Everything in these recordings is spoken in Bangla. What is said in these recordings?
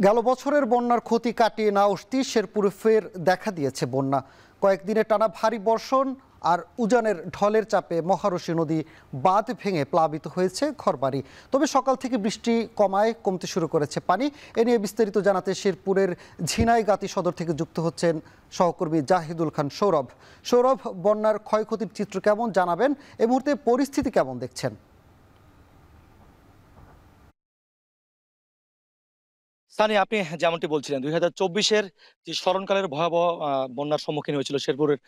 গেল বছরের বন্যার ক্ষতি কাটিয়ে না উঠতেই শেরপুরে ফের দেখা দিয়েছে বন্যা। কয়েকদিনে টানা ভারী বর্ষণ আর উজানের ঢলের চাপে মহারশী নদী বাঁধ ভেঙে প্লাবিত হয়েছে ঘরবাড়ি। তবে সকাল থেকে বৃষ্টি কমতে শুরু করেছে পানি। এ নিয়ে বিস্তারিত জানাতে শেরপুরের ঝিনাইগাতি সদর থেকে যুক্ত হচ্ছেন সহকর্মী জাহিদুল খান সৌরভ। সৌরভ, বন্যার ক্ষয়ক্ষতির চিত্র কেমন জানাবেন? এই মুহূর্তে পরিস্থিতি কেমন দেখছেন? সানি, আপনি যেমনটি বলছিলেন ২০২৪-এর যে স্মরণকালের ভয়াবহ বন্যার সম্মুখীন হয়েছিল শেরপুরের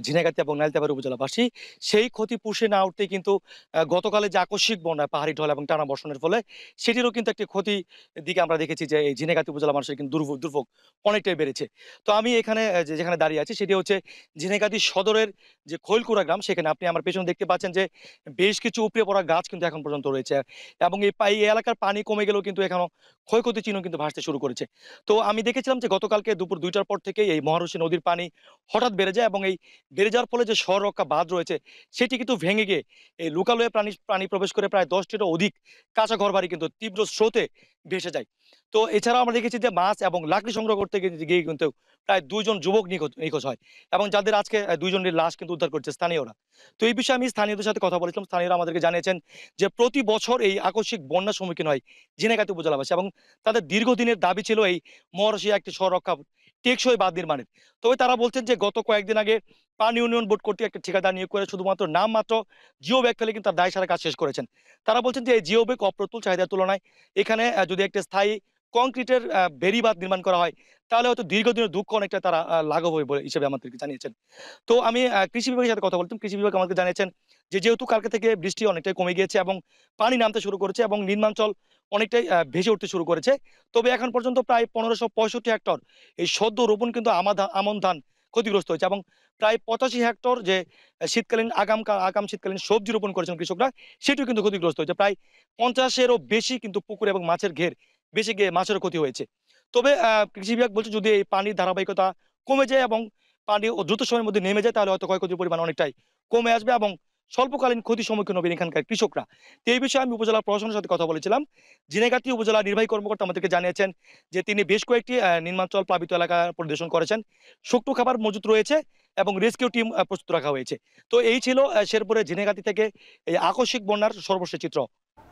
ঝিনাইগাতি এবং নালিতাবাড়ী উপজেলাবাসী, সেই ক্ষতি পুষে না উঠতেই কিন্তু গতকালে যে আকস্মিক বন্যা, পাহাড়ি ঢল এবং টানা বর্ষণের ফলে সেটিরও কিন্তু একটি ক্ষতি দিকে আমরা দেখেছি যে এই ঝিনাইগাতি উপজেলা মানুষের কিন্তু দুর্ভোগ অনেকটাই বেড়েছে। তো আমি এখানে যেখানে দাঁড়িয়ে আছি সেটি হচ্ছে ঝিনাইগাতি সদরের যে খৈলকুড়া গ্রাম। সেখানে আপনি আমার পেছনে দেখতে পাচ্ছেন যে বেশ কিছু উপড়ে পড়া গাছ কিন্তু এখন পর্যন্ত রয়েছে এবং এই এলাকার পানি কমে গেলেও কিন্তু এখনো ক্ষয়ক্ষতির চিহ্ন কিন্তু ভাসতে শুরু করেছে। তো আমি দেখেছিলাম যে গতকালকে দুপুর ২টার পর থেকেই এই মহারশী নদীর পানি হঠাৎ বেড়ে যায় এবং এই বেড়ে যাওয়ার ফলে যে শহর রক্ষা বাঁধ রয়েছে সেটি কিন্তু ভেঙে গিয়ে এই লোকালয়ে পানি প্রবেশ করে প্রায় ১০টিরও অধিক কাঁচা ঘরবাড়ি কিন্তু তীব্র স্রোতে ভেসে যায়। তো এছাড়াও আমরা দেখেছি যে মাছ এবং লাকড়ি সংগ্রহ করতে গিয়ে কিন্তু প্রায় ২ জন যুবক নিখোঁজ হয় এবং যাদের আজকে ২ জনের লাশ কিন্তু উদ্ধার করছে স্থানীয়রা। তো এই বিষয়ে আমি স্থানীয়দের সাথে কথা বলেছিলাম। স্থানীয়রা আমাদেরকে জানিয়েছেন যে প্রতি বছর এই আকস্মিক বন্যার সম্মুখীন হয় ঝিনাইগাতি উপজেলাবাসী এবং তাদের দীর্ঘদিনের দাবি ছিল এই মহারশী একটি শহর রক্ষা টেকসই বাঁধ নির্মাণের। তবে তারা বলছেন যে গত কয়েকদিন আগে পানি উন্নয়ন বোর্ড কর্তৃক একটা ঠিকাদার নিয়োগ করে শুধুমাত্র নামমাত্র জিও ব্যাগ ফেলে কিন্তু তার দায় সারা কাজ শেষ করেছেন। তারা বলছেন যে এই জিও ব্যাগ অপ্রতুল চাহিদার তুলনায় এখানে যদি একটা স্থায়ী কংক্রিটের বেড়িবাঁধ নির্মাণ করা হয় তাহলে হয়তো দীর্ঘদিনের দুঃখ অনেকটা তারা লাঘব হবে বলে হিসেবে আমাদেরকে জানিয়েছেন। তো আমি কৃষি বিভাগের সাথে কথা বলতাম। কৃষি বিভাগ আমাকে জানিয়েছেন যে যেহেতু কালকে থেকে বৃষ্টি অনেকটাই কমে গিয়েছে এবং পানি নামতে শুরু করেছে এবং নির্মাঞ্চল অনেকটাই ভেসে উঠতে শুরু করেছে। তবে এখন পর্যন্ত প্রায় ১৫৬৫ হেক্টর এই সদ্য রোপণ কিন্তু আমন ধান ক্ষতিগ্রস্ত হয়েছে এবং প্রায় ৮৫ হেক্টর যে শীতকালীন আগাম শীতকালীন সবজি রোপণ করেছেন কৃষকরা সেটিও কিন্তু ক্ষতিগ্রস্ত হয়েছে। প্রায় ৫০-এরও বেশি কিন্তু পুকুর এবং মাছের ঘের বেশি গিয়ে মাছেরও ক্ষতি হয়েছে। তবে কৃষি বিভাগ বলছে যদি এই পানির ধারাবাহিকতা কমে যায় এবং পানি দ্রুত সময়ের মধ্যে নেমে যায় তাহলে হয়তো ক্ষয়ক্ষতির পরিমাণ অনেকটাই কমে আসবে এবং স্বল্পকালীন ক্ষতির সম্মুখীন হবেন এখানকার কৃষকরা। তো এই বিষয়ে আমি উপজেলা প্রশাসনের সাথে কথা বলেছিলাম। ঝিনাইগাতি উপজেলা নির্বাহী কর্মকর্তা আমাদেরকে জানিয়েছেন যে তিনি বেশ কয়েকটি নির্মাঞ্চল প্লাবিত এলাকা পরিদর্শন করেছেন। শুকনো খাবার মজুত রয়েছে এবং রেস্কিউ টিম প্রস্তুত রাখা হয়েছে। তো এই ছিল শেরপুরের ঝিনাইগাতি থেকে এই আকস্মিক বন্যার সর্বশেষ চিত্র।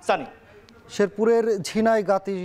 সানি। শেরপুরের ঝিনাইগাতি